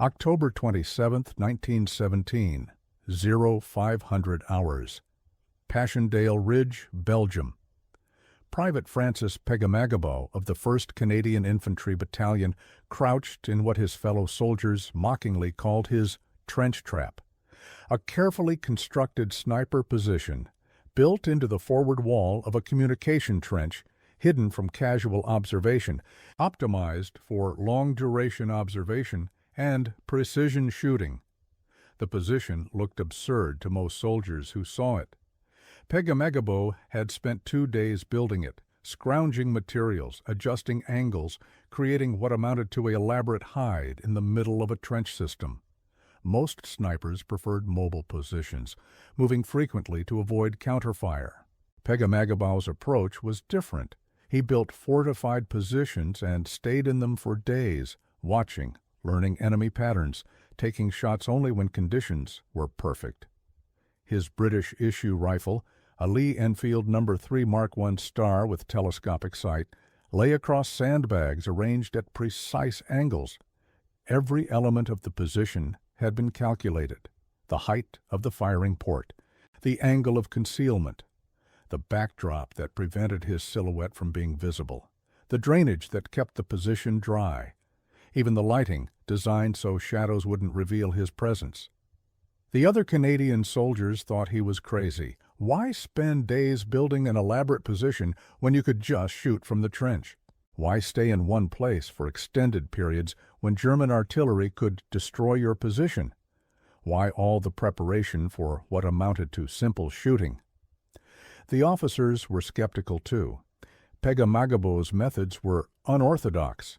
October 27, 1917, 0500 hours. Passchendaele Ridge, Belgium. Private Francis Pegahmagabow of the 1st Canadian Infantry Battalion crouched in what his fellow soldiers mockingly called his trench trap, a carefully constructed sniper position built into the forward wall of a communication trench hidden from casual observation, optimized for long-duration observation and precision shooting. The position looked absurd to most soldiers who saw it. Pegahmagabow had spent 2 days building it, scrounging materials, adjusting angles, creating what amounted to an elaborate hide in the middle of a trench system. Most snipers preferred mobile positions, moving frequently to avoid counterfire. Pegahmagabow's approach was different. He built fortified positions and stayed in them for days, watching, learning enemy patterns, taking shots only when conditions were perfect. His British issue rifle, a Lee-Enfield No. 3 Mark I Star with telescopic sight, lay across sandbags arranged at precise angles. Every element of the position had been calculated: the height of the firing port, the angle of concealment, the backdrop that prevented his silhouette from being visible, the drainage that kept the position dry, even the lighting designed so shadows wouldn't reveal his presence. The other Canadian soldiers thought he was crazy. Why spend days building an elaborate position when you could just shoot from the trench? Why stay in one place for extended periods when German artillery could destroy your position? Why all the preparation for what amounted to simple shooting? The officers were skeptical too. Pegahmagabow's methods were unorthodox.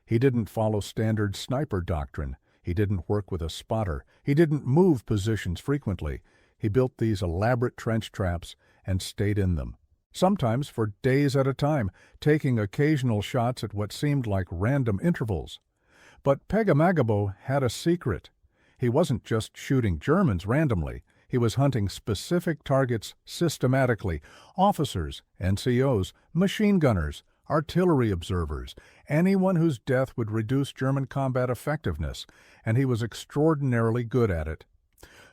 He didn't follow standard sniper doctrine. He didn't work with a spotter. He didn't move positions frequently. He built these elaborate trench traps and stayed in them, sometimes for days at a time, taking occasional shots at what seemed like random intervals. But Pegahmagabow had a secret. He wasn't just shooting Germans randomly. He was hunting specific targets systematically: officers, NCOs, machine gunners, artillery observers, anyone whose death would reduce German combat effectiveness, and he was extraordinarily good at it.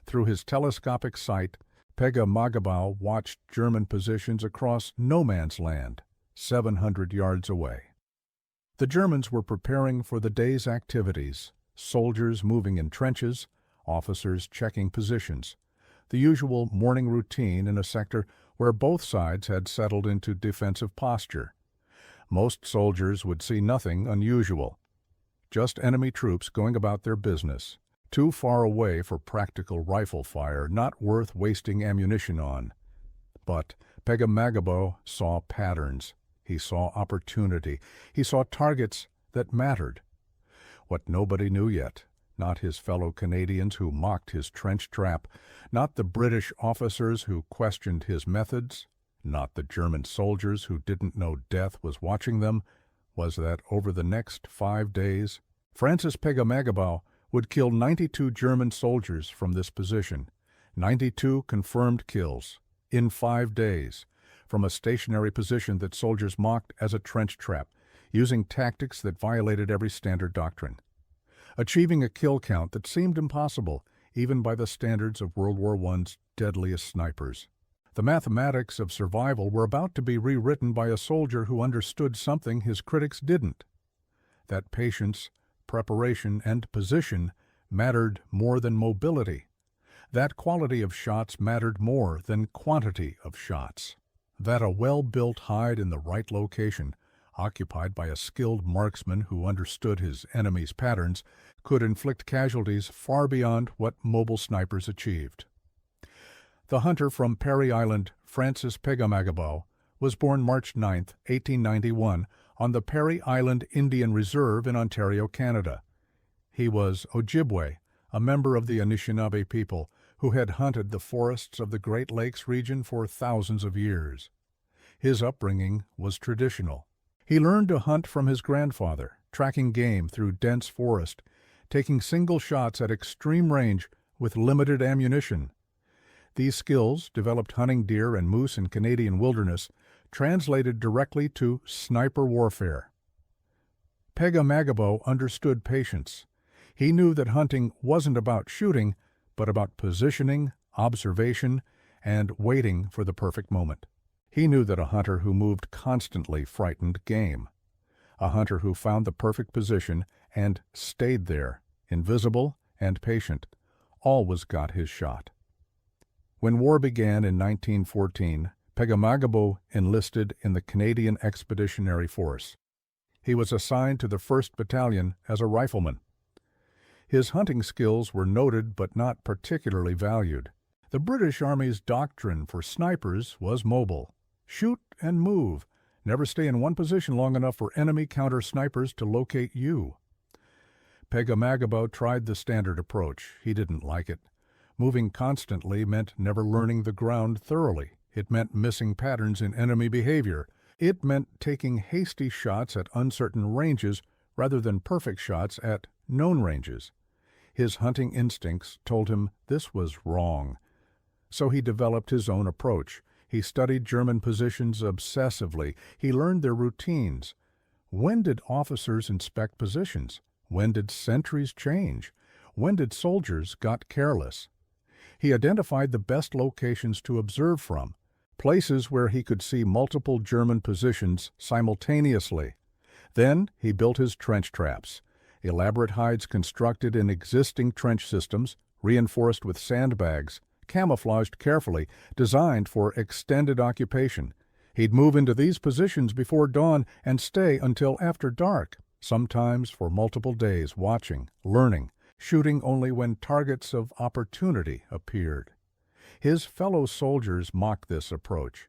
Through his telescopic sight, Pegahmagabow watched German positions across no man's land, 700 yards away. The Germans were preparing for the day's activities: soldiers moving in trenches, officers checking positions, the usual morning routine in a sector where both sides had settled into defensive posture. Most soldiers would see nothing unusual, just enemy troops going about their business, too far away for practical rifle fire, not worth wasting ammunition on. But Pegahmagabow saw patterns. He saw opportunity. He saw targets that mattered. What nobody knew yet, not his fellow Canadians who mocked his trench trap, not the British officers who questioned his methods, not the German soldiers who didn't know death was watching them, was that over the next 5 days, Francis Pegahmagabow would kill 92 German soldiers from this position, 92 confirmed kills, in 5 days, from a stationary position that soldiers mocked as a trench trap, using tactics that violated every standard doctrine, achieving a kill count that seemed impossible, even by the standards of World War I's deadliest snipers. The mathematics of survival were about to be rewritten by a soldier who understood something his critics didn't: that patience, preparation, and position mattered more than mobility. That quality of shots mattered more than quantity of shots. That a well-built hide in the right location, occupied by a skilled marksman who understood his enemy's patterns, could inflict casualties far beyond what mobile snipers achieved. The hunter from Parry Island, Francis Pegahmagabow, was born March 9, 1891, on the Parry Island Indian Reserve in Ontario, Canada. He was Ojibwe, a member of the Anishinaabe people who had hunted the forests of the Great Lakes region for thousands of years. His upbringing was traditional. He learned to hunt from his grandfather, tracking game through dense forest, taking single shots at extreme range with limited ammunition. These skills, developed hunting deer and moose in Canadian wilderness, translated directly to sniper warfare. Pegahmagabow understood patience. He knew that hunting wasn't about shooting, but about positioning, observation, and waiting for the perfect moment. He knew that a hunter who moved constantly frightened game. A hunter who found the perfect position and stayed there, invisible and patient, always got his shot. When war began in 1914, Pegahmagabow enlisted in the Canadian Expeditionary Force. He was assigned to the 1st Battalion as a rifleman. His hunting skills were noted but not particularly valued. The British Army's doctrine for snipers was mobile. Shoot and move. Never stay in one position long enough for enemy counter-snipers to locate you. Pegahmagabow tried the standard approach. He didn't like it. Moving constantly meant never learning the ground thoroughly. It meant missing patterns in enemy behavior. It meant taking hasty shots at uncertain ranges rather than perfect shots at known ranges. His hunting instincts told him this was wrong. So he developed his own approach. He studied German positions obsessively. He learned their routines. When did officers inspect positions? When did sentries change? When did soldiers got careless? He identified the best locations to observe from, places where he could see multiple German positions simultaneously. Then he built his trench traps, elaborate hides constructed in existing trench systems, reinforced with sandbags, camouflaged carefully, designed for extended occupation. He'd move into these positions before dawn and stay until after dark, sometimes for multiple days, watching, learning, shooting only when targets of opportunity appeared. His fellow soldiers mocked this approach.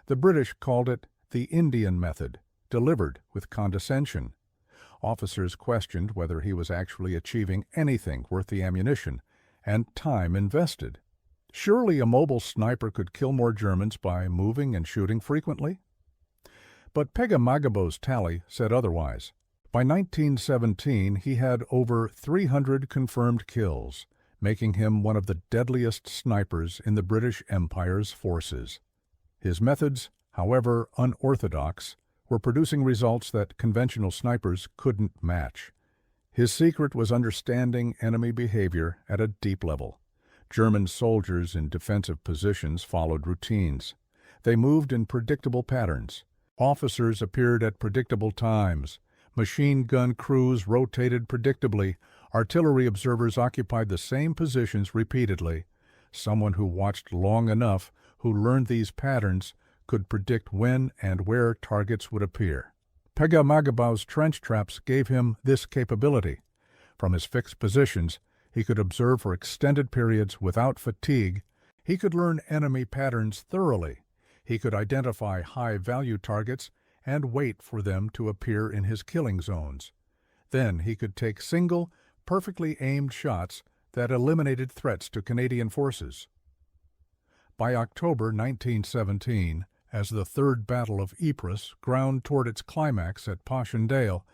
The British called it the Indian method, delivered with condescension. Officers questioned whether he was actually achieving anything worth the ammunition and time invested. Surely a mobile sniper could kill more Germans by moving and shooting frequently? But Pegahmagabow's tally said otherwise. By 1917, he had over 300 confirmed kills, making him one of the deadliest snipers in the British Empire's forces. His methods, however unorthodox, were producing results that conventional snipers couldn't match. His secret was understanding enemy behavior at a deep level. German soldiers in defensive positions followed routines. They moved in predictable patterns. Officers appeared at predictable times. Machine gun crews rotated predictably. Artillery observers occupied the same positions repeatedly. Someone who watched long enough, who learned these patterns, could predict when and where targets would appear. Pegahmagabow's trench traps gave him this capability. From his fixed positions, he could observe for extended periods without fatigue. He could learn enemy patterns thoroughly. He could identify high-value targets and wait for them to appear in his killing zones. Then he could take single, perfectly aimed shots that eliminated threats to Canadian forces. By October 1917, as the Third Battle of Ypres ground toward its climax at Passchendaele,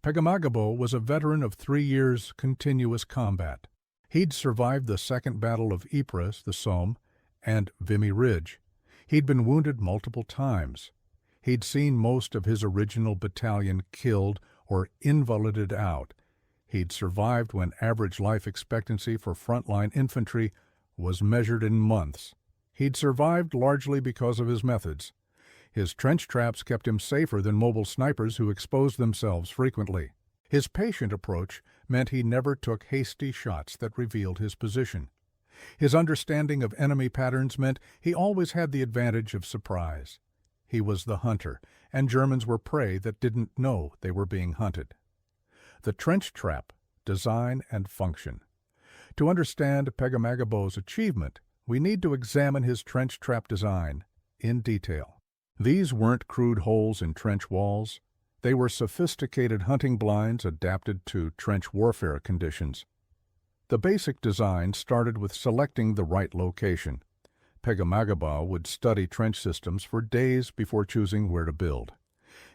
Pegahmagabow was a veteran of 3 years' continuous combat. He'd survived the Second Battle of Ypres, the Somme, and Vimy Ridge. He'd been wounded multiple times. He'd seen most of his original battalion killed or invalided out. He'd survived when average life expectancy for frontline infantry was measured in months. He'd survived largely because of his methods. His trench traps kept him safer than mobile snipers who exposed themselves frequently. His patient approach meant he never took hasty shots that revealed his position. His understanding of enemy patterns meant he always had the advantage of surprise. He was the hunter, and Germans were prey that didn't know they were being hunted. The trench trap, design and function. To understand Pegahmagabow's achievement, we need to examine his trench trap design in detail. These weren't crude holes in trench walls. They were sophisticated hunting blinds adapted to trench warfare conditions. The basic design started with selecting the right location. Pegahmagabow would study trench systems for days before choosing where to build.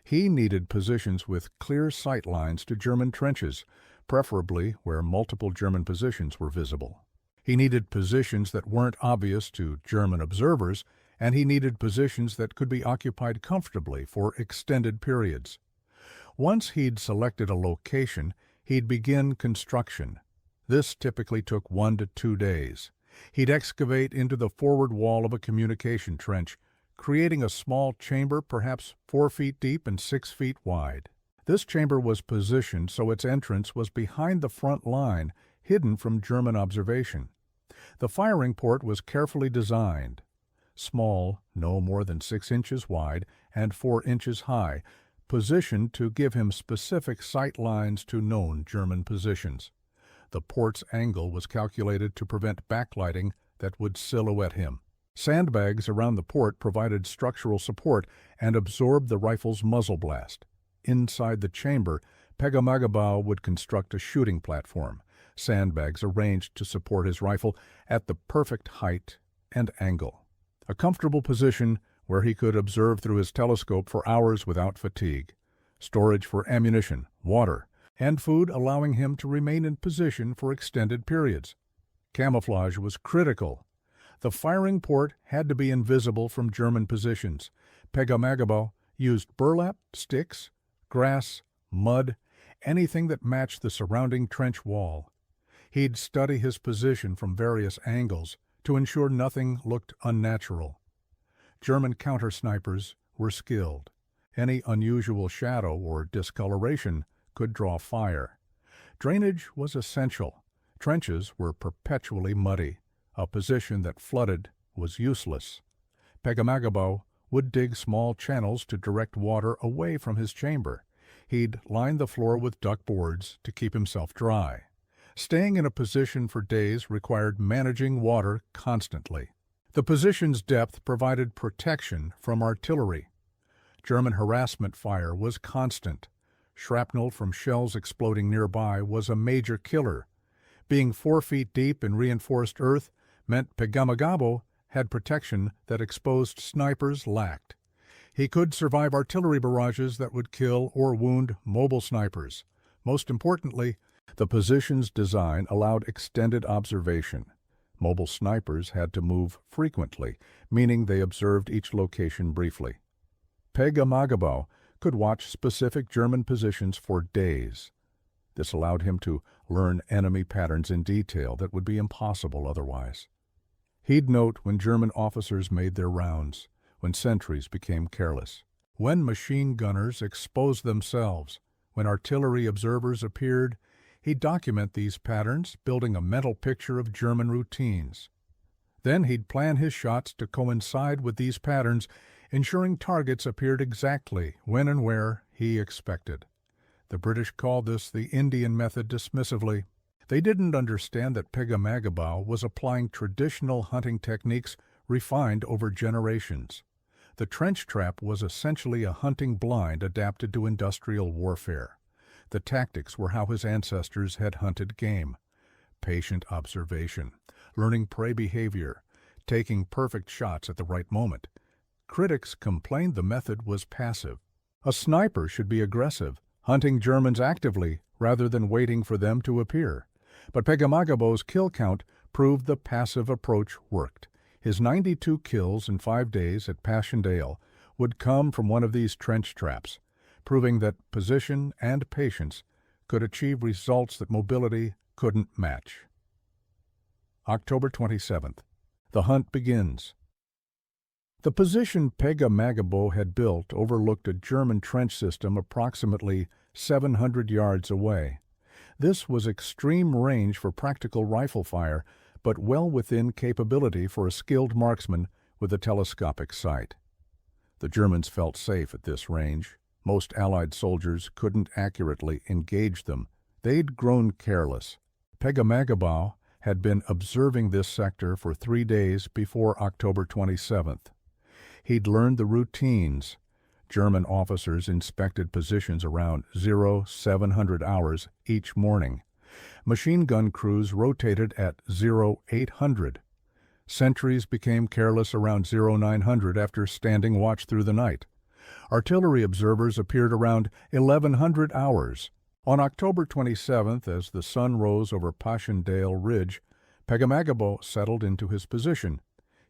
He needed positions with clear sight lines to German trenches, preferably where multiple German positions were visible. He needed positions that weren't obvious to German observers, and he needed positions that could be occupied comfortably for extended periods. Once he'd selected a location, he'd begin construction. This typically took 1 to 2 days. He'd excavate into the forward wall of a communication trench, creating a small chamber perhaps 4 feet deep and 6 feet wide. This chamber was positioned so its entrance was behind the front line, hidden from German observation. The firing port was carefully designed. Small, no more than 6 inches wide and 4 inches high, positioned to give him specific sight lines to known German positions. The port's angle was calculated to prevent backlighting that would silhouette him. Sandbags around the port provided structural support and absorbed the rifle's muzzle blast. Inside the chamber, Pegahmagabow would construct a shooting platform, sandbags arranged to support his rifle at the perfect height and angle. A comfortable position where he could observe through his telescope for hours without fatigue. Storage for ammunition, water, and food allowing him to remain in position for extended periods. Camouflage was critical. The firing port had to be invisible from German positions. Pegahmagabow used burlap, sticks, grass, mud, anything that matched the surrounding trench wall. He'd study his position from various angles to ensure nothing looked unnatural. German counter-snipers were skilled. Any unusual shadow or discoloration could draw fire. Drainage was essential. Trenches were perpetually muddy. A position that flooded was useless. Pegahmagabow would dig small channels to direct water away from his chamber. He'd line the floor with duck boards to keep himself dry. Staying in a position for days required managing water constantly. The position's depth provided protection from artillery. German harassment fire was constant. Shrapnel from shells exploding nearby was a major killer. Being 4 feet deep in reinforced earth meant Pegahmagabow had protection that exposed snipers lacked. He could survive artillery barrages that would kill or wound mobile snipers. Most importantly, the position's design allowed extended observation. Mobile snipers had to move frequently, meaning they observed each location briefly. Pegahmagabow could watch specific German positions for days. This allowed him to learn enemy patterns in detail that would be impossible otherwise. He'd note when German officers made their rounds, when sentries became careless, when machine gunners exposed themselves, when artillery observers appeared. He'd document these patterns, building a mental picture of German routines. Then he'd plan his shots to coincide with these patterns, ensuring targets appeared exactly when and where he expected. The British called this the Indian method dismissively. They didn't understand that Pegahmagabow was applying traditional hunting techniques refined over generations. The trench trap was essentially a hunting blind adapted to industrial warfare. The tactics were how his ancestors had hunted game. Patient observation, learning prey behavior, taking perfect shots at the right moment. Critics complained the method was passive. A sniper should be aggressive, hunting Germans actively rather than waiting for them to appear. But Pegahmagabow's kill count proved the passive approach worked. His 92 kills in 5 days at Passchendaele would come from one of these trench traps, proving that position and patience could achieve results that mobility couldn't match. October 27th. The hunt begins. The position Pegahmagabow had built overlooked a German trench system approximately 700 yards away. This was extreme range for practical rifle fire, but well within capability for a skilled marksman with a telescopic sight. The Germans felt safe at this range. Most Allied soldiers couldn't accurately engage them. They'd grown careless. Pegahmagabow had been observing this sector for 3 days before October 27th. He'd learned the routines. German officers inspected positions around 0700 hours each morning. Machine gun crews rotated at 0800. Sentries became careless around 0900 after standing watch through the night. Artillery observers appeared around 1100 hours. On October 27th, as the sun rose over Passchendaele Ridge, Pegahmagabow settled into his position.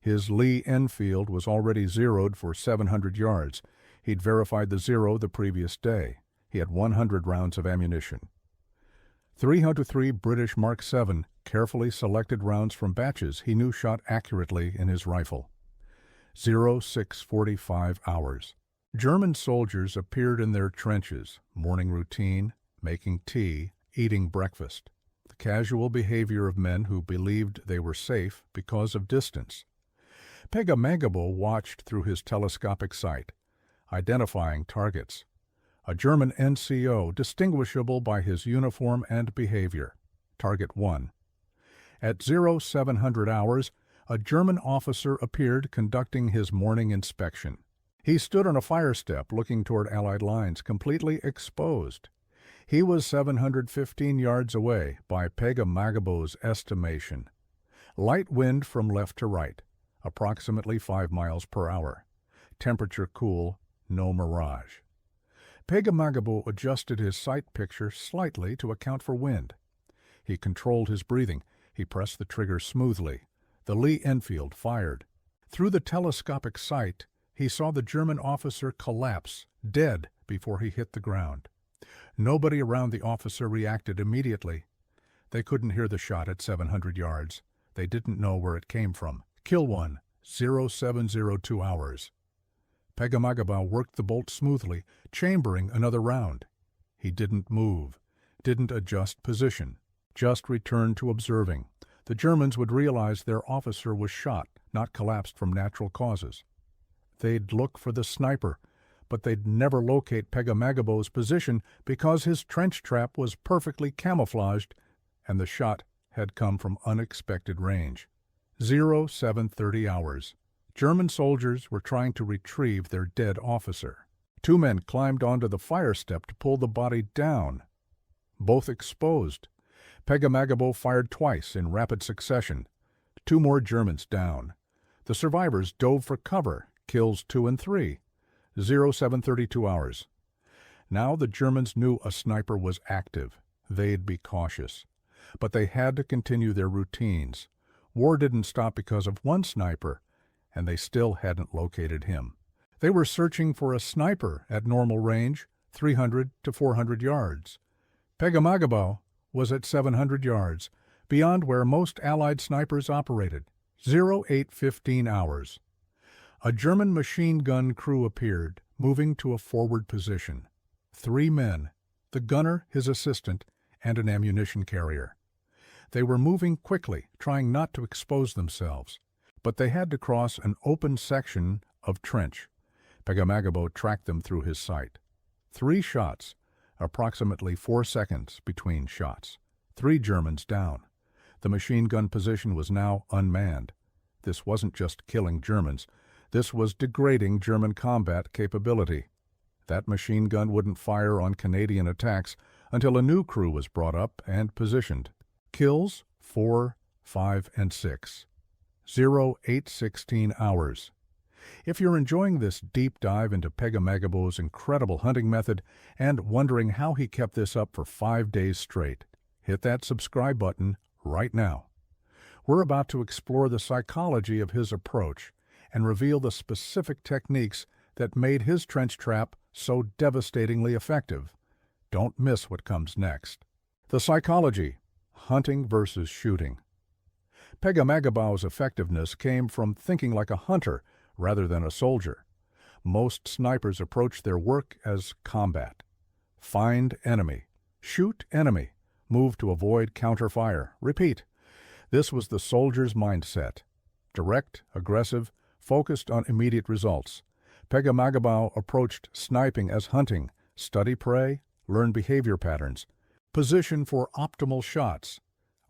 His Lee-Enfield was already zeroed for 700 yards. He'd verified the zero the previous day. He had 100 rounds of ammunition. 303 British Mark 7 carefully selected rounds from batches he knew shot accurately in his rifle. 0645 hours. German soldiers appeared in their trenches, morning routine, making tea, eating breakfast. The casual behavior of men who believed they were safe because of distance. Pegahmagabow watched through his telescopic sight, identifying targets. A German NCO distinguishable by his uniform and behavior. Target 1. At 0700 hours, a German officer appeared conducting his morning inspection. He stood on a fire step looking toward Allied lines, completely exposed. He was 715 yards away by Pegahmagabow's estimation. Light wind from left to right, approximately 5 miles per hour. Temperature cool, no mirage. Pegahmagabow adjusted his sight picture slightly to account for wind. He controlled his breathing. He pressed the trigger smoothly. The Lee-Enfield fired. Through the telescopic sight, he saw the German officer collapse, dead, before he hit the ground. Nobody around the officer reacted immediately. They couldn't hear the shot at 700 yards. They didn't know where it came from. Kill 1, 0702 hours. Pegahmagabow worked the bolt smoothly, chambering another round. He didn't move, didn't adjust position, just returned to observing. The Germans would realize their officer was shot, not collapsed from natural causes. They'd look for the sniper, but they'd never locate Pegahmagabow's position because his trench trap was perfectly camouflaged and the shot had come from unexpected range. 0730 hours. German soldiers were trying to retrieve their dead officer. 2 men climbed onto the fire step to pull the body down. Both exposed. Pegahmagabow fired twice in rapid succession. 2 more Germans down. The survivors dove for cover, kills 2 and 3. 0732 hours. Now the Germans knew a sniper was active. They'd be cautious. But they had to continue their routines. War didn't stop because of one sniper, and they still hadn't located him. They were searching for a sniper at normal range, 300 to 400 yards. Pegahmagabow was at 700 yards, beyond where most Allied snipers operated. 0815 hours. A German machine gun crew appeared, moving to a forward position. 3 men, the gunner, his assistant, and an ammunition carrier. They were moving quickly, trying not to expose themselves. But they had to cross an open section of trench. Pegahmagabow tracked them through his sight. 3 shots, approximately 4 seconds between shots. 3 Germans down. The machine gun position was now unmanned. This wasn't just killing Germans. This was degrading German combat capability. That machine gun wouldn't fire on Canadian attacks until a new crew was brought up and positioned. Kills 4, 5, and 6. 0816 hours. If you're enjoying this deep dive into Pegahmagabow's incredible hunting method and wondering how he kept this up for 5 days straight, hit that subscribe button right now. We're about to explore the psychology of his approach and reveal the specific techniques that made his trench trap so devastatingly effective. Don't miss what comes next. The psychology, hunting versus shooting. Pegahmagabow's effectiveness came from thinking like a hunter rather than a soldier. Most snipers approach their work as combat. Find enemy. Shoot enemy. Move to avoid counter-fire. Repeat. This was the soldier's mindset. Direct, aggressive, focused on immediate results. Pegahmagabow approached sniping as hunting. Study prey, learn behavior patterns. Position for optimal shots.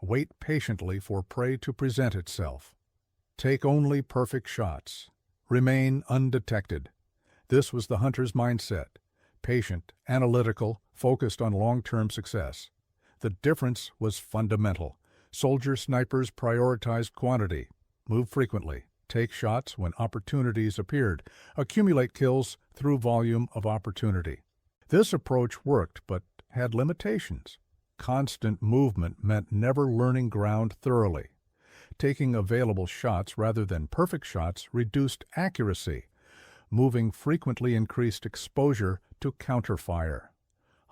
Wait patiently for prey to present itself. Take only perfect shots. Remain undetected. This was the hunter's mindset. Patient, analytical, focused on long-term success. The difference was fundamental. Soldier snipers prioritized quantity. Move frequently. Take shots when opportunities appeared. Accumulate kills through volume of opportunity. This approach worked, but had limitations. Constant movement meant never learning ground thoroughly. Taking available shots rather than perfect shots reduced accuracy. Moving frequently increased exposure to counterfire.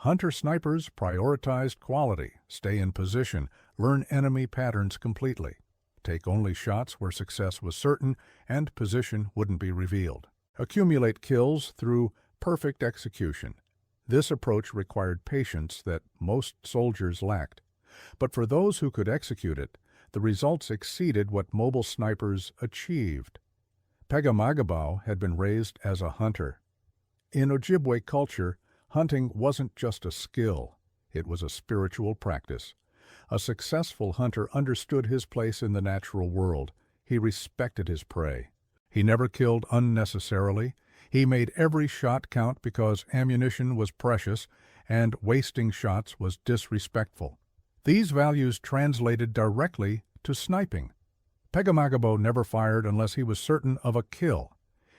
Hunter-snipers prioritized quality, stay in position, learn enemy patterns completely, take only shots where success was certain and position wouldn't be revealed. Accumulate kills through perfect execution. This approach required patience that most soldiers lacked. But for those who could execute it, the results exceeded what mobile snipers achieved. Pegahmagabow had been raised as a hunter. In Ojibwe culture, hunting wasn't just a skill, it was a spiritual practice. A successful hunter understood his place in the natural world. He respected his prey. He never killed unnecessarily. He made every shot count because ammunition was precious and wasting shots was disrespectful. These values translated directly to sniping. Pegahmagabow never fired unless he was certain of a kill.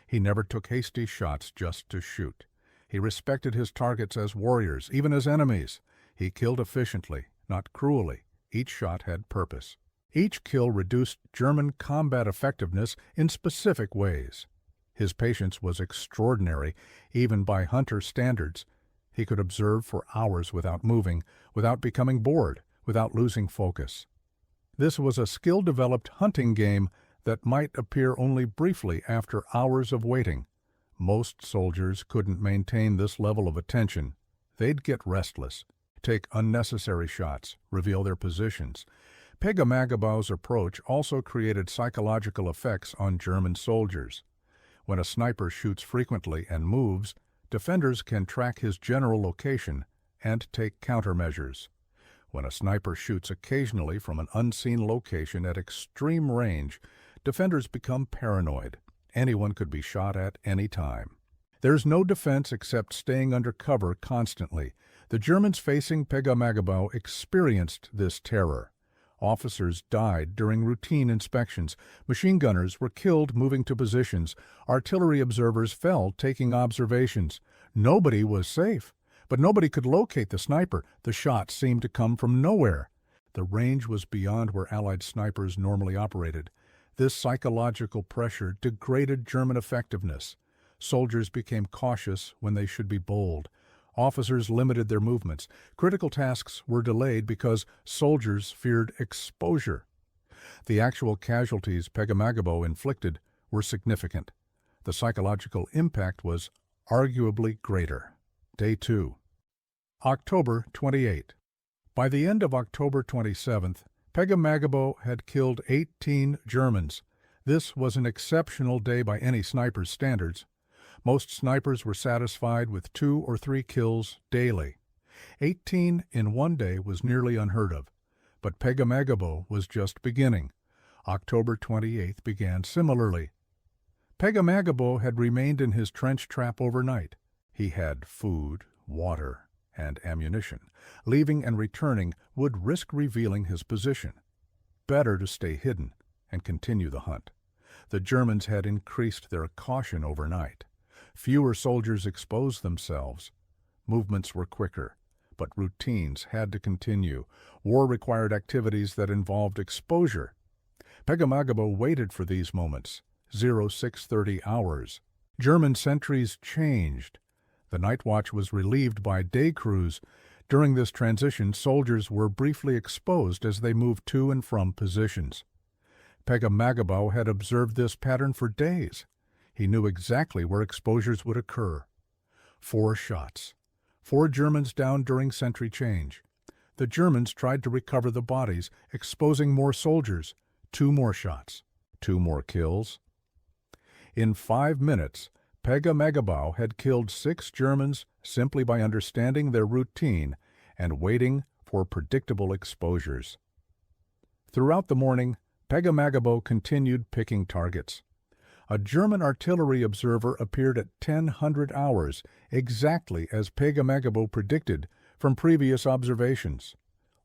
He never took hasty shots just to shoot. He respected his targets as warriors, even as enemies. He killed efficiently, not cruelly. Each shot had purpose. Each kill reduced German combat effectiveness in specific ways. His patience was extraordinary, even by hunter standards. He could observe for hours without moving, without becoming bored, without losing focus. This was a skill-developed hunting game that might appear only briefly after hours of waiting. Most soldiers couldn't maintain this level of attention. They'd get restless, take unnecessary shots, reveal their positions. Pegahmagabow's approach also created psychological effects on German soldiers. When a sniper shoots frequently and moves, defenders can track his general location and take countermeasures. When a sniper shoots occasionally from an unseen location at extreme range, defenders become paranoid. Anyone could be shot at any time. There's no defense except staying under cover constantly. The Germans facing Pegahmagabow experienced this terror. Officers died during routine inspections. Machine gunners were killed moving to positions. Artillery observers fell taking observations. Nobody was safe, but nobody could locate the sniper. The shots seemed to come from nowhere. The range was beyond where Allied snipers normally operated. This psychological pressure degraded German effectiveness. Soldiers became cautious when they should be bold. Officers limited their movements. Critical tasks were delayed because soldiers feared exposure. The actual casualties Pegahmagabow inflicted were significant. The psychological impact was arguably greater. Day 2. October 28. By the end of October 27th, Pegahmagabow had killed 18 Germans. This was an exceptional day by any sniper's standards. Most snipers were satisfied with 2 or 3 kills daily. 18 in one day was nearly unheard of, but Pegahmagabow was just beginning. October 28th began similarly. Pegahmagabow had remained in his trench trap overnight. He had food, water, and ammunition. Leaving and returning would risk revealing his position. Better to stay hidden and continue the hunt. The Germans had increased their caution overnight. Fewer soldiers exposed themselves. Movements were quicker, but routines had to continue. War required activities that involved exposure. Pegahmagabow waited for these moments, 0630 hours. German sentries changed. The night watch was relieved by day crews. During this transition, soldiers were briefly exposed as they moved to and from positions. Pegahmagabow had observed this pattern for days. He knew exactly where exposures would occur. 4 shots. 4 Germans down during sentry change. The Germans tried to recover the bodies, exposing more soldiers. 2 more shots. 2 more kills. In 5 minutes, Pegahmagabow had killed 6 Germans simply by understanding their routine and waiting for predictable exposures. Throughout the morning, Pegahmagabow continued picking targets. A German artillery observer appeared at 1000 hours, exactly as Pegahmagabow predicted from previous observations.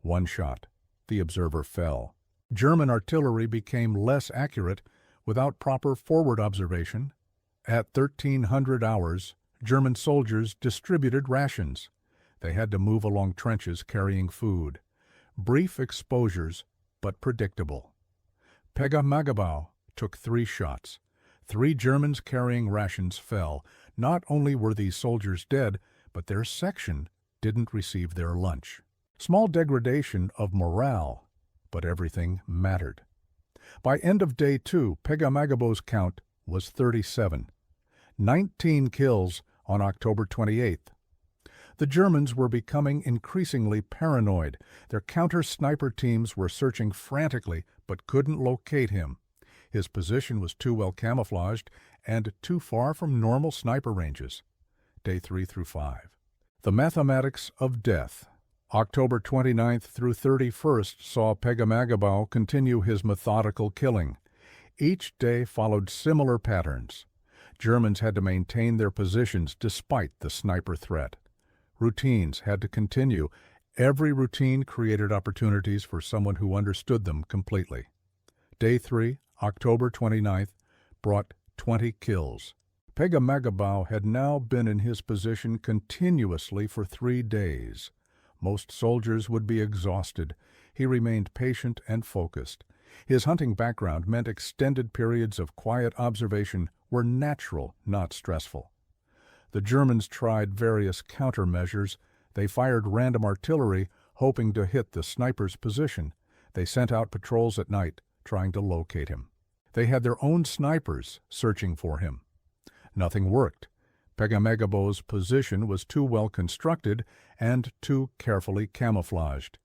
1 shot. The observer fell. German artillery became less accurate without proper forward observation. At 1300 hours, German soldiers distributed rations. They had to move along trenches carrying food. Brief exposures, but predictable. Pegahmagabow took 3 shots. 3 Germans carrying rations fell. Not only were these soldiers dead, but their section didn't receive their lunch. Small degradation of morale, but everything mattered. By end of day 2, Pegahmagabow's count was 37. 19 kills on October 28th. The Germans were becoming increasingly paranoid. Their counter-sniper teams were searching frantically but couldn't locate him. His position was too well camouflaged and too far from normal sniper ranges. Day 3 through 5. The mathematics of death. October 29th through 31st saw Pegahmagabow continue his methodical killing. Each day followed similar patterns. Germans had to maintain their positions despite the sniper threat. Routines had to continue. Every routine created opportunities for someone who understood them completely. Day 3, October 29th, brought 20 kills. Pegahmagabow had now been in his position continuously for 3 days. Most soldiers would be exhausted. He remained patient and focused. His hunting background meant extended periods of quiet observation were natural, not stressful. The Germans tried various countermeasures. They fired random artillery, hoping to hit the sniper's position. They sent out patrols at night, trying to locate him. They had their own snipers searching for him. Nothing worked. Pegahmagabow's position was too well constructed and too carefully camouflaged.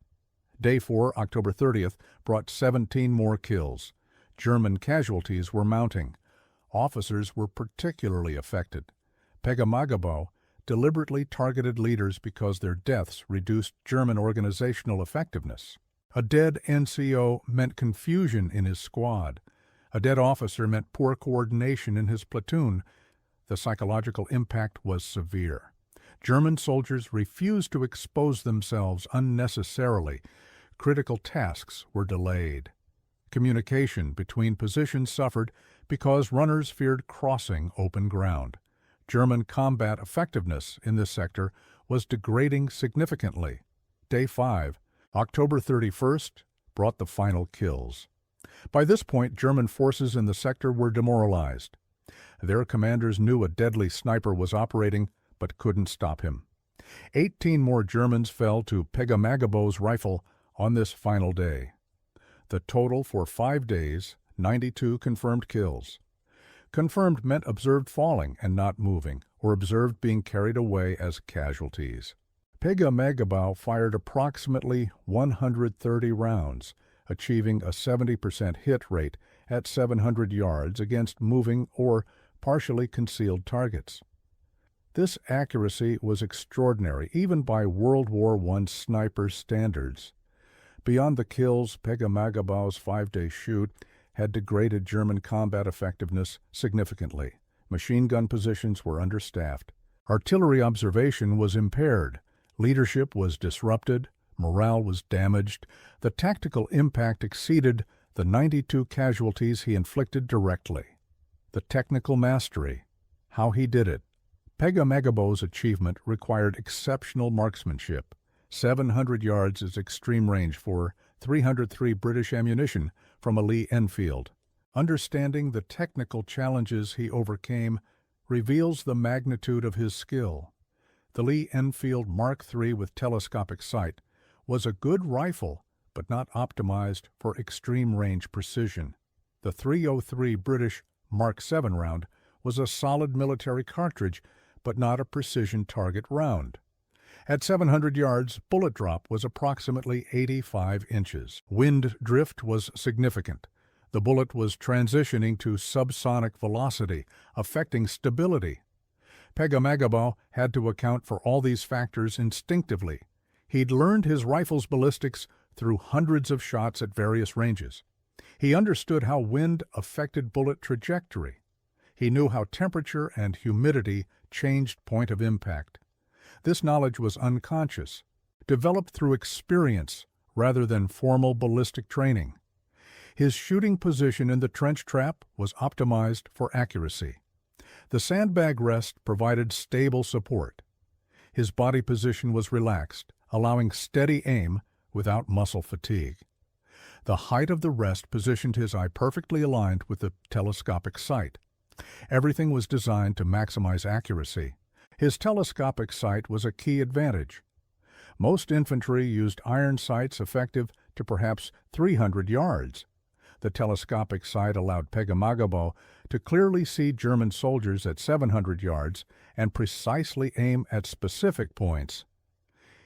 Day 4, October 30th, brought 17 more kills. German casualties were mounting. Officers were particularly affected. Pegahmagabow deliberately targeted leaders because their deaths reduced German organizational effectiveness. A dead NCO meant confusion in his squad. A dead officer meant poor coordination in his platoon. The psychological impact was severe. German soldiers refused to expose themselves unnecessarily. Critical tasks were delayed. Communication between positions suffered because runners feared crossing open ground. German combat effectiveness in this sector was degrading significantly. Day 5, October 31st, brought the final kills. By this point, German forces in the sector were demoralized. Their commanders knew a deadly sniper was operating, but couldn't stop him. 18 more Germans fell to Pegahmagabow's rifle on this final day. The total for 5 days, 92 confirmed kills. Confirmed meant observed falling and not moving, or observed being carried away as casualties. Pegahmagabow fired approximately 130 rounds, achieving a 70% hit rate at 700 yards against moving or partially concealed targets. This accuracy was extraordinary, even by World War I sniper standards. Beyond the kills, Pegahmagabow's 5-day shoot had degraded German combat effectiveness significantly. Machine gun positions were understaffed. Artillery observation was impaired. Leadership was disrupted. Morale was damaged. The tactical impact exceeded the 92 casualties he inflicted directly. The technical mastery, how he did it. Pegahmagabow's achievement required exceptional marksmanship. 700 yards is extreme range for 303 British ammunition from a Lee-Enfield. Understanding the technical challenges he overcame reveals the magnitude of his skill. The Lee-Enfield Mark III with telescopic sight was a good rifle, but not optimized for extreme range precision. The .303 British Mark VII round was a solid military cartridge, but not a precision target round. At 700 yards, bullet drop was approximately 85 inches. Wind drift was significant. The bullet was transitioning to subsonic velocity, affecting stability. Pegahmagabow had to account for all these factors instinctively. He'd learned his rifle's ballistics through hundreds of shots at various ranges. He understood how wind affected bullet trajectory. He knew how temperature and humidity changed point of impact. This knowledge was unconscious, developed through experience rather than formal ballistic training. His shooting position in the trench trap was optimized for accuracy. The sandbag rest provided stable support. His body position was relaxed, allowing steady aim without muscle fatigue. The height of the rest positioned his eye perfectly aligned with the telescopic sight. Everything was designed to maximize accuracy. His telescopic sight was a key advantage. Most infantry used iron sights effective to perhaps 300 yards. The telescopic sight allowed Pegahmagabow to clearly see German soldiers at 700 yards and precisely aim at specific points.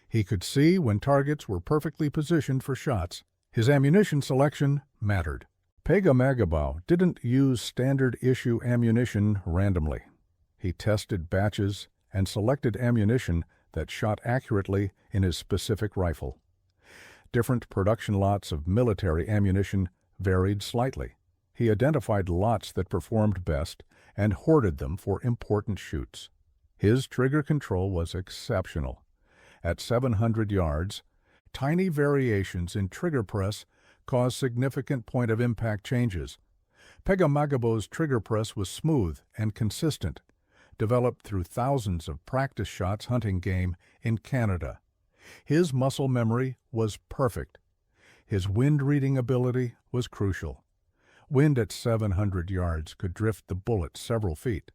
He could see when targets were perfectly positioned for shots. His ammunition selection mattered. Pegahmagabow didn't use standard-issue ammunition randomly. He tested batches and selected ammunition that shot accurately in his specific rifle. Different production lots of military ammunition varied slightly. He identified lots that performed best and hoarded them for important shoots. His trigger control was exceptional. At 700 yards, tiny variations in trigger press caused significant point-of-impact changes. Pegahmagabow's trigger press was smooth and consistent, developed through thousands of practice shots hunting game in Canada. His muscle memory was perfect. His wind-reading ability was crucial. Wind at 700 yards could drift the bullet several feet.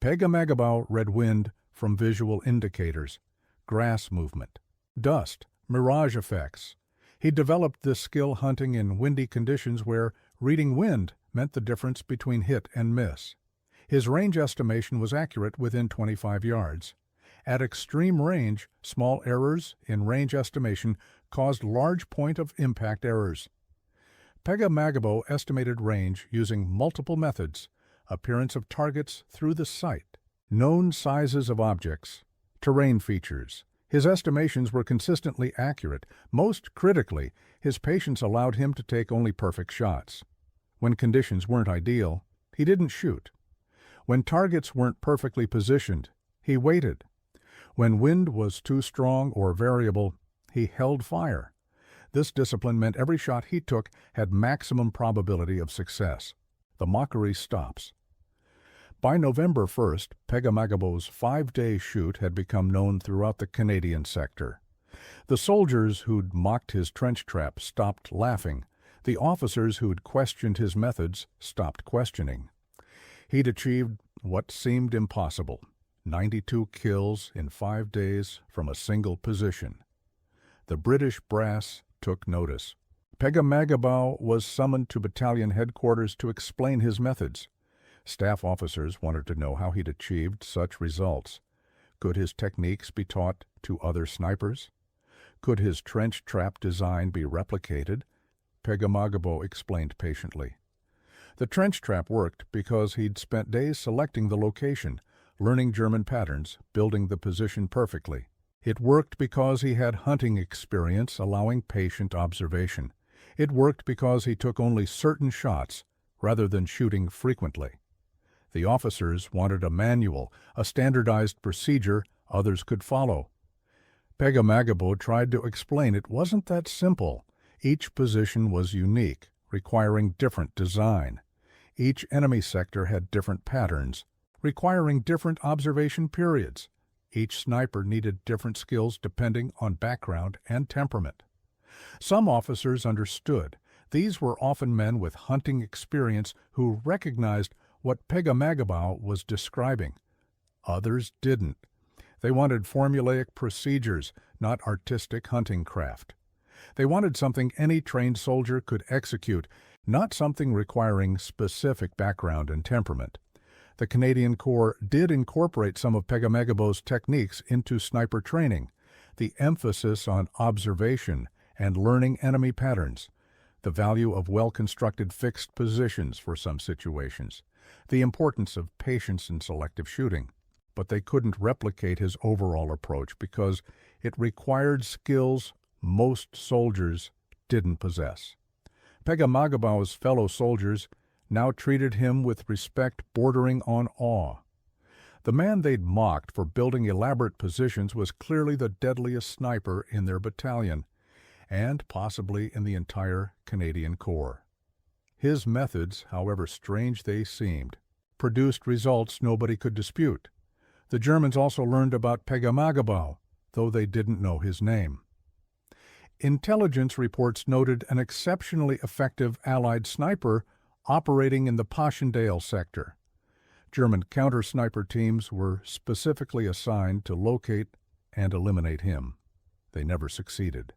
Pegahmagabow read wind from visual indicators, grass movement, dust, mirage effects. He developed this skill hunting in windy conditions where reading wind meant the difference between hit and miss. His range estimation was accurate within 25 yards. At extreme range, small errors in range estimation caused large point-of-impact errors. Pegahmagabow estimated range using multiple methods: appearance of targets through the sight, known sizes of objects, terrain features. His estimations were consistently accurate. Most critically, his patience allowed him to take only perfect shots. When conditions weren't ideal, he didn't shoot. When targets weren't perfectly positioned, he waited. When wind was too strong or variable, he held fire. This discipline meant every shot he took had maximum probability of success. The mockery stops. By November 1st, Pegahmagabow's 5-day shoot had become known throughout the Canadian sector. The soldiers who'd mocked his trench trap stopped laughing. The officers who'd questioned his methods stopped questioning. He'd achieved what seemed impossible: 92 kills in 5 days from a single position. The British brass took notice. Pegahmagabow was summoned to battalion headquarters to explain his methods. Staff officers wanted to know how he'd achieved such results. Could his techniques be taught to other snipers? Could his trench trap design be replicated? Pegahmagabow explained patiently. The trench trap worked because he'd spent days selecting the location, learning German patterns, building the position perfectly. It worked because he had hunting experience allowing patient observation. It worked because he took only certain shots rather than shooting frequently. The officers wanted a manual, a standardized procedure others could follow. Pegahmagabow tried to explain it wasn't that simple. Each position was unique, requiring different design. Each enemy sector had different patterns, requiring different observation periods. Each sniper needed different skills depending on background and temperament. Some officers understood. These were often men with hunting experience who recognized what Pegahmagabow was describing. Others didn't. They wanted formulaic procedures, not artistic hunting craft. They wanted something any trained soldier could execute, not something requiring specific background and temperament. The Canadian Corps did incorporate some of Pegahmagabow's techniques into sniper training, the emphasis on observation and learning enemy patterns, the value of well-constructed fixed positions for some situations, the importance of patience in selective shooting. But they couldn't replicate his overall approach because it required skills most soldiers didn't possess. Pegahmagabow's fellow soldiers now treated him with respect bordering on awe. The man they'd mocked for building elaborate positions was clearly the deadliest sniper in their battalion, and possibly in the entire Canadian Corps. His methods, however strange they seemed, produced results nobody could dispute. The Germans also learned about Pegahmagabow, though they didn't know his name. Intelligence reports noted an exceptionally effective Allied sniper operating in the Passchendaele sector. German counter-sniper teams were specifically assigned to locate and eliminate him. They never succeeded.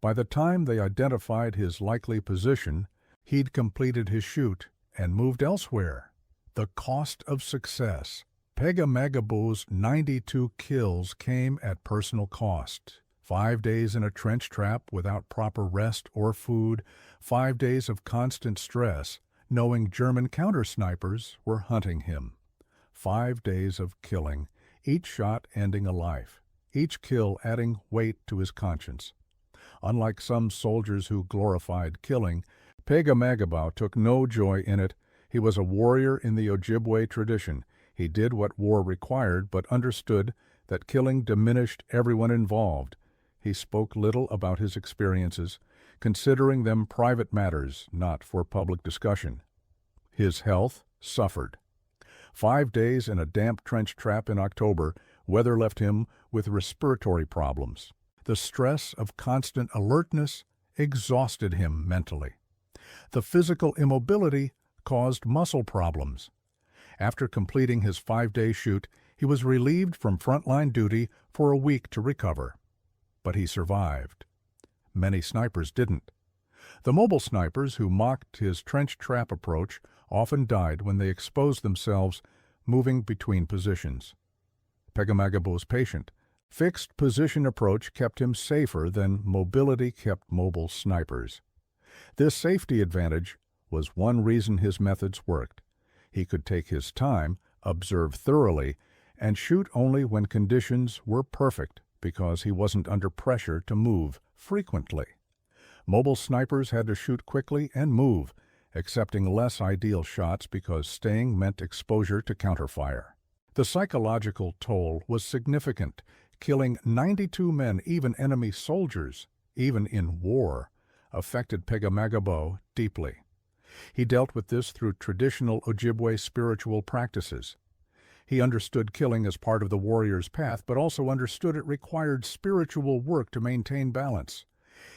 By the time they identified his likely position, he'd completed his shoot and moved elsewhere. The cost of success. Pegahmagabow's 92 kills came at personal cost. 5 days in a trench trap without proper rest or food, 5 days of constant stress, knowing German counter-snipers were hunting him. 5 days of killing, each shot ending a life, each kill adding weight to his conscience. Unlike some soldiers who glorified killing, Pegahmagabow took no joy in it. He was a warrior in the Ojibwe tradition. He did what war required, but understood that killing diminished everyone involved. He spoke little about his experiences, considering them private matters, not for public discussion. His health suffered. 5 days in a damp trench trap in October, weather left him with respiratory problems. The stress of constant alertness exhausted him mentally. The physical immobility caused muscle problems. After completing his 5-day shoot, he was relieved from frontline duty for a week to recover. But he survived. Many snipers didn't. The mobile snipers who mocked his trench trap approach often died when they exposed themselves moving between positions. Pegahmagabow's patient. Fixed position approach kept him safer than mobility kept mobile snipers. This safety advantage was one reason his methods worked. He could take his time, observe thoroughly, and shoot only when conditions were perfect because he wasn't under pressure to move frequently. Mobile snipers had to shoot quickly and move, accepting less ideal shots because staying meant exposure to counterfire. The psychological toll was significant. Killing 92 men, even enemy soldiers, even in war, affected Pegahmagabow deeply. He dealt with this through traditional Ojibwe spiritual practices. He understood killing as part of the warrior's path, but also understood it required spiritual work to maintain balance.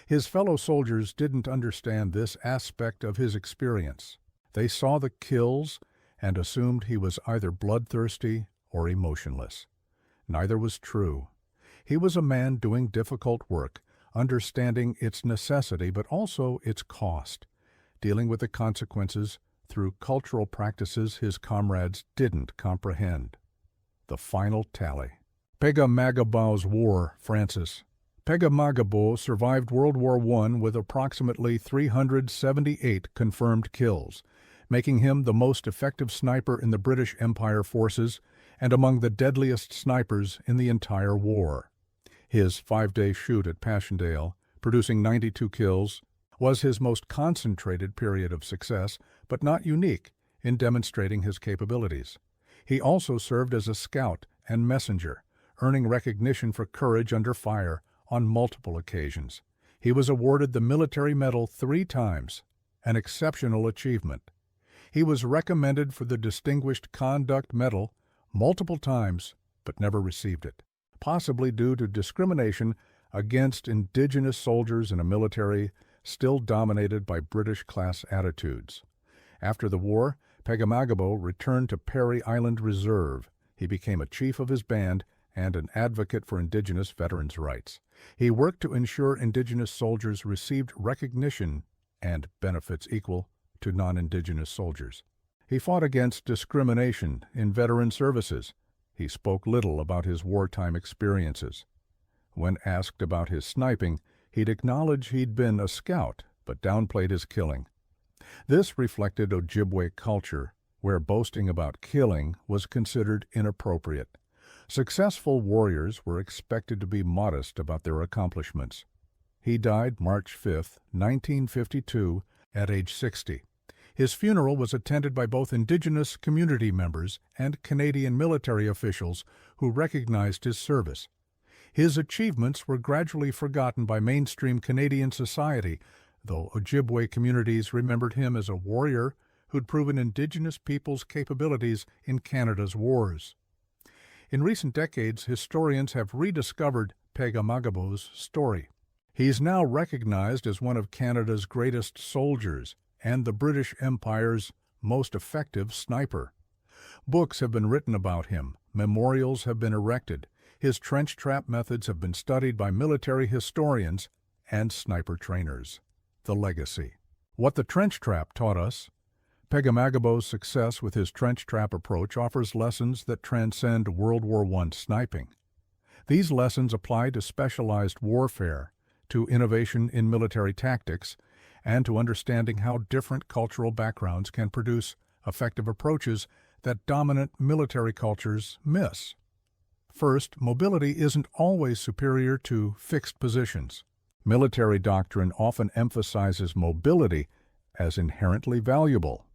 His fellow soldiers didn't understand this aspect of his experience. They saw the kills and assumed he was either bloodthirsty or emotionless. Neither was true. He was a man doing difficult work, understanding its necessity but also its cost, dealing with the consequences through cultural practices his comrades didn't comprehend. The final tally. Pegahmagabow's War, Francis. Pegahmagabow survived World War I with approximately 378 confirmed kills, making him the most effective sniper in the British Empire forces and among the deadliest snipers in the entire war. His 5-day shoot at Passchendaele, producing 92 kills, was his most concentrated period of success, but not unique in demonstrating his capabilities. He also served as a scout and messenger, earning recognition for courage under fire on multiple occasions. He was awarded the Military Medal 3 times, an exceptional achievement. He was recommended for the Distinguished Conduct Medal multiple times, but never received it, possibly due to discrimination against indigenous soldiers in a military still dominated by British-class attitudes. After the war, Pegahmagabow returned to Parry Island Reserve. He became a chief of his band and an advocate for indigenous veterans' rights. He worked to ensure indigenous soldiers received recognition and benefits equal to non-indigenous soldiers. He fought against discrimination in veteran services. He spoke little about his wartime experiences. When asked about his sniping, he'd acknowledge he'd been a scout, but downplayed his killing. This reflected Ojibwe culture, where boasting about killing was considered inappropriate. Successful warriors were expected to be modest about their accomplishments. He died March 5, 1952, at age 60. His funeral was attended by both Indigenous community members and Canadian military officials who recognized his service. His achievements were gradually forgotten by mainstream Canadian society, though Ojibwe communities remembered him as a warrior who'd proven Indigenous peoples' capabilities in Canada's wars. In recent decades, historians have rediscovered Pegahmagabow's story. He's now recognized as one of Canada's greatest soldiers and the British Empire's most effective sniper. Books have been written about him, memorials have been erected. His trench trap methods have been studied by military historians and sniper trainers. The legacy. What the trench trap taught us. Pegahmagabow's success with his trench trap approach offers lessons that transcend World War I sniping. These lessons apply to specialized warfare, to innovation in military tactics, and to understanding how different cultural backgrounds can produce effective approaches that dominant military cultures miss. First, mobility isn't always superior to fixed positions. Military doctrine often emphasizes mobility as inherently valuable,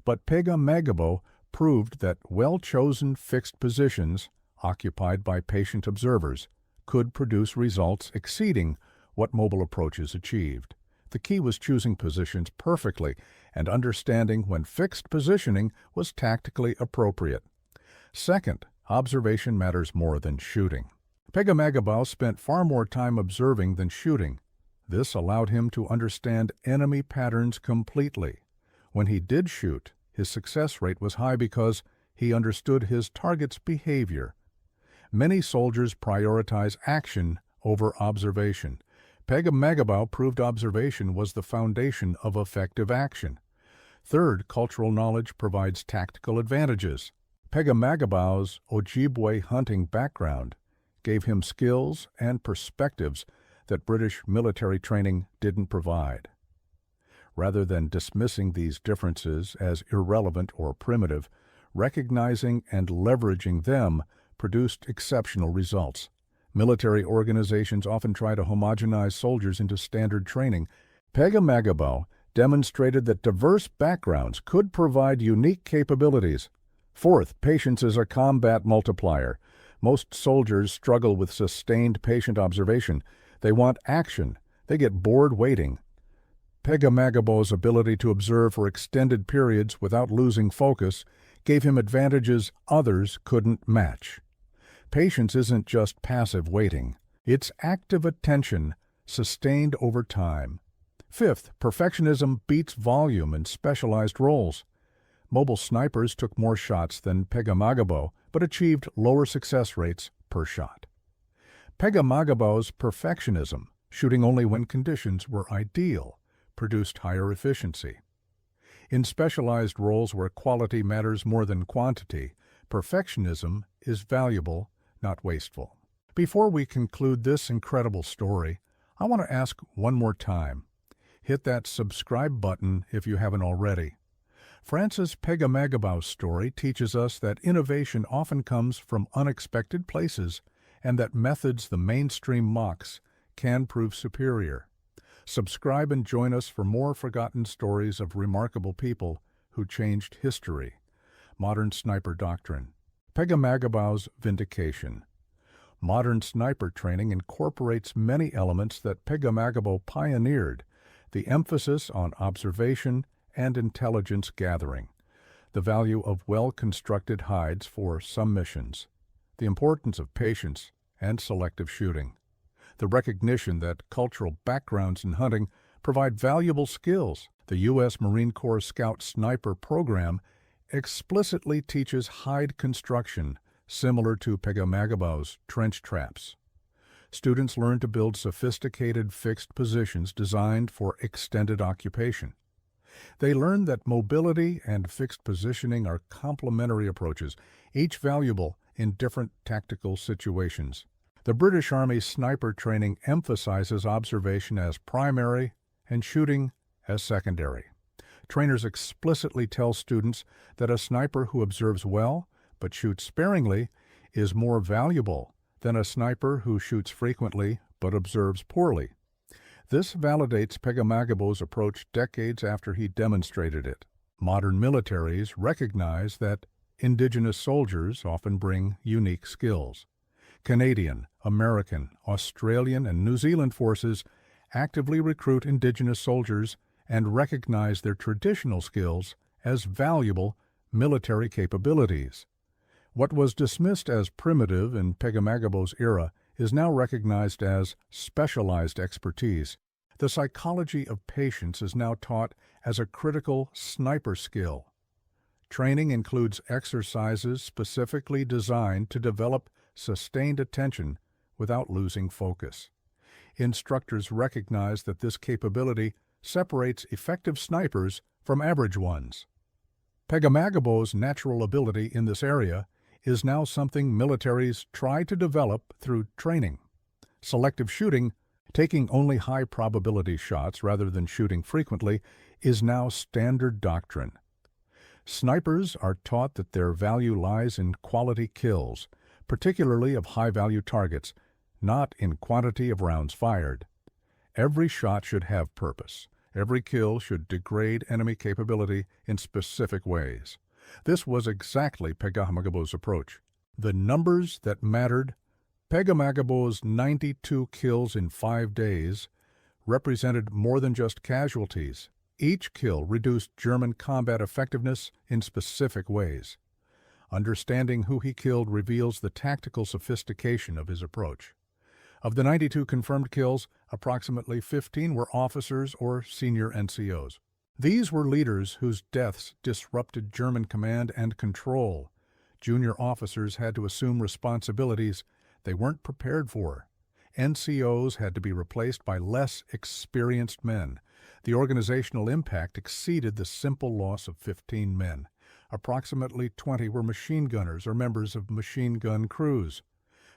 but Pegahmagabow proved that well-chosen fixed positions, occupied by patient observers, could produce results exceeding what mobile approaches achieved. The key was choosing positions perfectly and understanding when fixed positioning was tactically appropriate. Second, observation matters more than shooting. Pegahmagabow spent far more time observing than shooting. This allowed him to understand enemy patterns completely. When he did shoot, his success rate was high because he understood his target's behavior. Many soldiers prioritize action over observation. Pegahmagabow proved observation was the foundation of effective action. Third, cultural knowledge provides tactical advantages. Pegahmagabow's Ojibwe hunting background gave him skills and perspectives that British military training didn't provide. Rather than dismissing these differences as irrelevant or primitive, recognizing and leveraging them produced exceptional results. Military organizations often try to homogenize soldiers into standard training. Pegahmagabow demonstrated that diverse backgrounds could provide unique capabilities. Fourth, patience is a combat multiplier. Most soldiers struggle with sustained patient observation. They want action. They get bored waiting. Pegahmagabow's ability to observe for extended periods without losing focus gave him advantages others couldn't match. Patience isn't just passive waiting. It's active attention, sustained over time. Fifth, perfectionism beats volume in specialized roles. Mobile snipers took more shots than Pegahmagabow, but achieved lower success rates per shot. Pegahmagabow's perfectionism, shooting only when conditions were ideal, produced higher efficiency. In specialized roles where quality matters more than quantity, perfectionism is valuable, not wasteful. Before we conclude this incredible story, I want to ask one more time. Hit that subscribe button if you haven't already. Francis Pegahmagabow's story teaches us that innovation often comes from unexpected places and that methods the mainstream mocks can prove superior. Subscribe and join us for more forgotten stories of remarkable people who changed history. Modern Sniper Doctrine. Pegahmagabow's Vindication. Modern sniper training incorporates many elements that Pegahmagabow pioneered, the emphasis on observation and intelligence gathering, the value of well-constructed hides for some missions, the importance of patience and selective shooting, the recognition that cultural backgrounds in hunting provide valuable skills. The U.S. Marine Corps Scout Sniper program explicitly teaches hide construction, similar to Pegahmagabow's trench traps. Students learn to build sophisticated fixed positions designed for extended occupation. They learn that mobility and fixed positioning are complementary approaches, each valuable in different tactical situations. The British Army sniper training emphasizes observation as primary and shooting as secondary. Trainers explicitly tell students that a sniper who observes well but shoots sparingly is more valuable than a sniper who shoots frequently but observes poorly. This validates Pegahmagabow's approach decades after he demonstrated it. Modern militaries recognize that indigenous soldiers often bring unique skills. Canadian, American, Australian, and New Zealand forces actively recruit indigenous soldiers and recognize their traditional skills as valuable military capabilities. What was dismissed as primitive in Pegahmagabow's era is now recognized as specialized expertise. The psychology of patience is now taught as a critical sniper skill. Training includes exercises specifically designed to develop sustained attention without losing focus. Instructors recognize that this capability separates effective snipers from average ones. Pegahmagabow's natural ability in this area is now something militaries try to develop through training. Selective shooting, taking only high-probability shots rather than shooting frequently, is now standard doctrine. Snipers are taught that their value lies in quality kills, particularly of high-value targets, not in quantity of rounds fired. Every shot should have purpose. Every kill should degrade enemy capability in specific ways. This was exactly Pegahmagabow's approach. The numbers that mattered. Pegahmagabow's 92 kills in 5 days represented more than just casualties. Each kill reduced German combat effectiveness in specific ways. Understanding who he killed reveals the tactical sophistication of his approach. Of the 92 confirmed kills, approximately 15 were officers or senior NCOs. These were leaders whose deaths disrupted German command and control. Junior officers had to assume responsibilities they weren't prepared for. NCOs had to be replaced by less experienced men. The organizational impact exceeded the simple loss of 15 men. Approximately 20 were machine gunners or members of machine gun crews.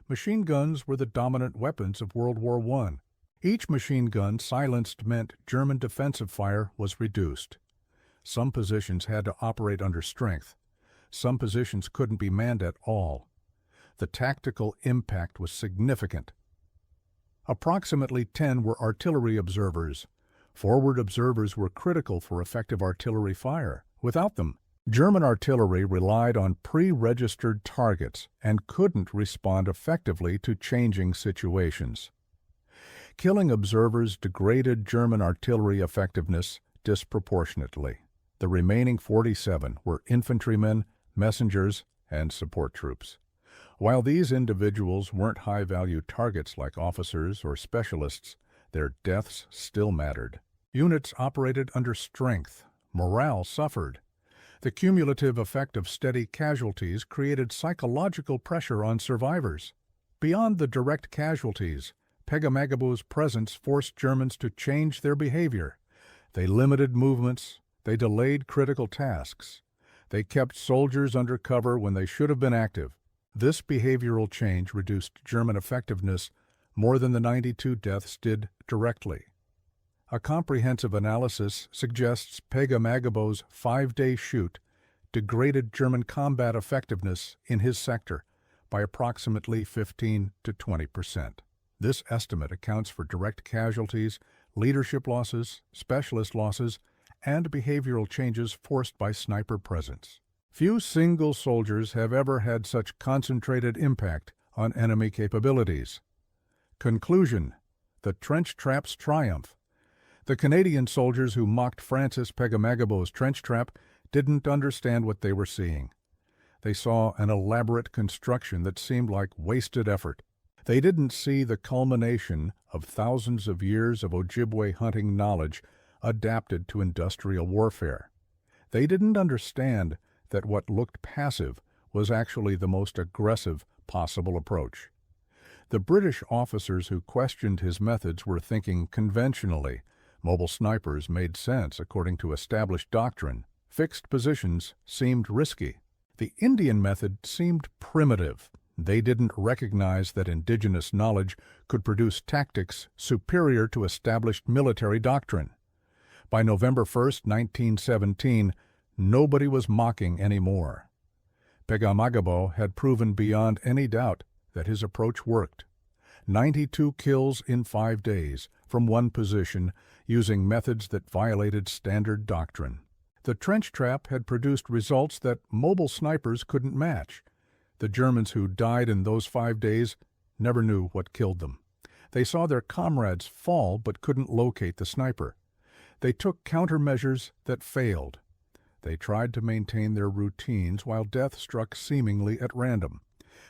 Machine guns were the dominant weapons of World War I. Each machine gun silenced meant German defensive fire was reduced. Some positions had to operate under strength. Some positions couldn't be manned at all. The tactical impact was significant. Approximately 10 were artillery observers. Forward observers were critical for effective artillery fire. Without them, German artillery relied on pre-registered targets and couldn't respond effectively to changing situations. Killing observers degraded German artillery effectiveness disproportionately. The remaining 47 were infantrymen, messengers, and support troops. While these individuals weren't high-value targets like officers or specialists, their deaths still mattered. Units operated under strength. Morale suffered. The cumulative effect of steady casualties created psychological pressure on survivors. Beyond the direct casualties, Pegahmagabow's presence forced Germans to change their behavior. They limited movements. They delayed critical tasks. They kept soldiers under cover when they should have been active. This behavioral change reduced German effectiveness more than the 92 deaths did directly. A comprehensive analysis suggests Pegahmagabow's 5-day shoot degraded German combat effectiveness in his sector by approximately 15 to 20%. This estimate accounts for direct casualties, leadership losses, specialist losses, and behavioral changes forced by sniper presence. Few single soldiers have ever had such concentrated impact on enemy capabilities. Conclusion: the trench trap's triumph. The Canadian soldiers who mocked Francis Pegahmagabow's trench trap didn't understand what they were seeing. They saw an elaborate construction that seemed like wasted effort. They didn't see the culmination of thousands of years of Ojibwe hunting knowledge adapted to industrial warfare. They didn't understand that what looked passive was actually the most aggressive possible approach. The British officers who questioned his methods were thinking conventionally. Mobile snipers made sense according to established doctrine. Fixed positions seemed risky. The Indian method seemed primitive. They didn't recognize that indigenous knowledge could produce tactics superior to established military doctrine. By November 1, 1917, nobody was mocking anymore. Pegahmagabow had proven beyond any doubt that his approach worked. 92 kills in 5 days from one position using methods that violated standard doctrine. The trench trap had produced results that mobile snipers couldn't match. The Germans who died in those 5 days never knew what killed them. They saw their comrades fall but couldn't locate the sniper. They took countermeasures that failed. They tried to maintain their routines while death struck seemingly at random.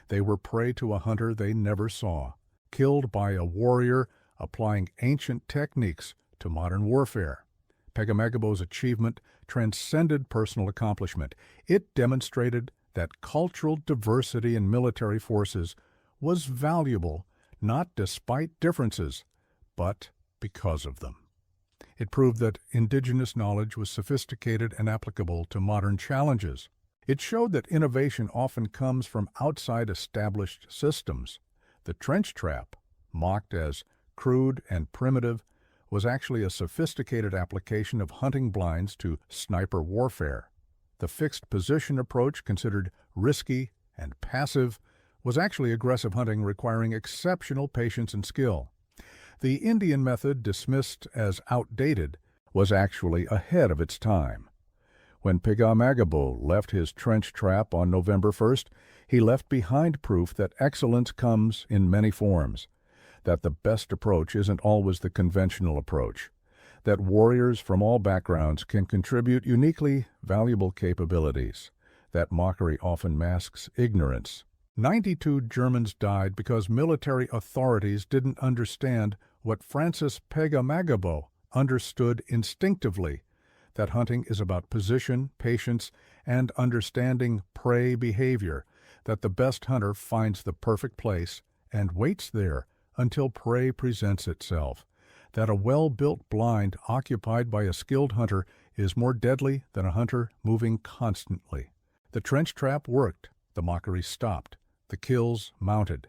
They were prey to a hunter they never saw, killed by a warrior applying ancient techniques to modern warfare. Pegahmagabow's achievement transcended personal accomplishment. It demonstrated that cultural diversity in military forces was valuable not despite differences, but because of them. It proved that indigenous knowledge was sophisticated and applicable to modern challenges. It showed that innovation often comes from outside established systems. The trench trap, mocked as crude and primitive, was actually a sophisticated application of hunting blinds to sniper warfare. The fixed position approach, considered risky and passive, was actually aggressive hunting requiring exceptional patience and skill. The Indian method, dismissed as outdated, was actually ahead of its time. When Pegahmagabow left his trench trap on November 1st, he left behind proof that excellence comes in many forms, that the best approach isn't always the conventional approach, that warriors from all backgrounds can contribute uniquely valuable capabilities, that mockery often masks ignorance. 92 Germans died because military authorities didn't understand what Francis Pegahmagabow understood instinctively, that hunting is about position, patience, and understanding prey behavior, that the best hunter finds the perfect place and waits there until prey presents itself, that a well-built blind occupied by a skilled hunter is more deadly than a hunter moving constantly. The trench trap worked, the mockery stopped, the kills mounted,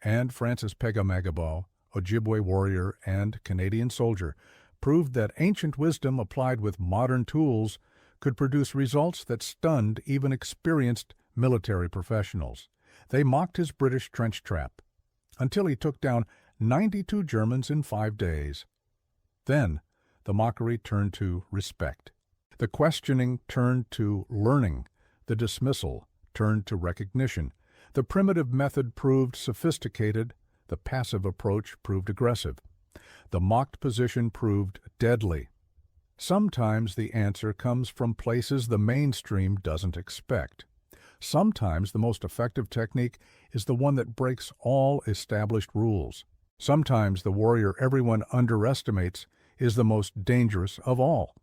and Francis Pegahmagabow, Ojibwe warrior and Canadian soldier, proved that ancient wisdom applied with modern tools could produce results that stunned even experienced military professionals. They mocked his British trench trap until he took down 92 Germans in 5 days. Then the mockery turned to respect. The questioning turned to learning. The dismissal turned to recognition. The primitive method proved sophisticated. The passive approach proved aggressive. The mocked position proved deadly. Sometimes the answer comes from places the mainstream doesn't expect. Sometimes the most effective technique is the one that breaks all established rules. Sometimes the warrior everyone underestimates is the most dangerous of all.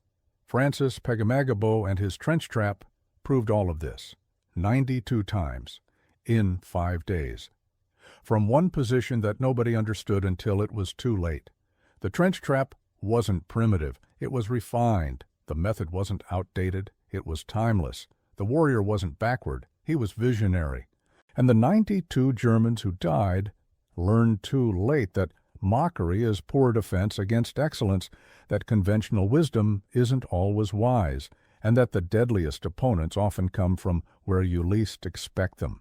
Francis Pegahmagabow and his trench trap proved all of this, 92 times, in 5 days. From one position that nobody understood until it was too late. The trench trap wasn't primitive, it was refined. The method wasn't outdated, it was timeless. The warrior wasn't backward, he was visionary. And the 92 Germans who died learned too late that mockery is poor defense against excellence, that conventional wisdom isn't always wise, and that the deadliest opponents often come from where you least expect them.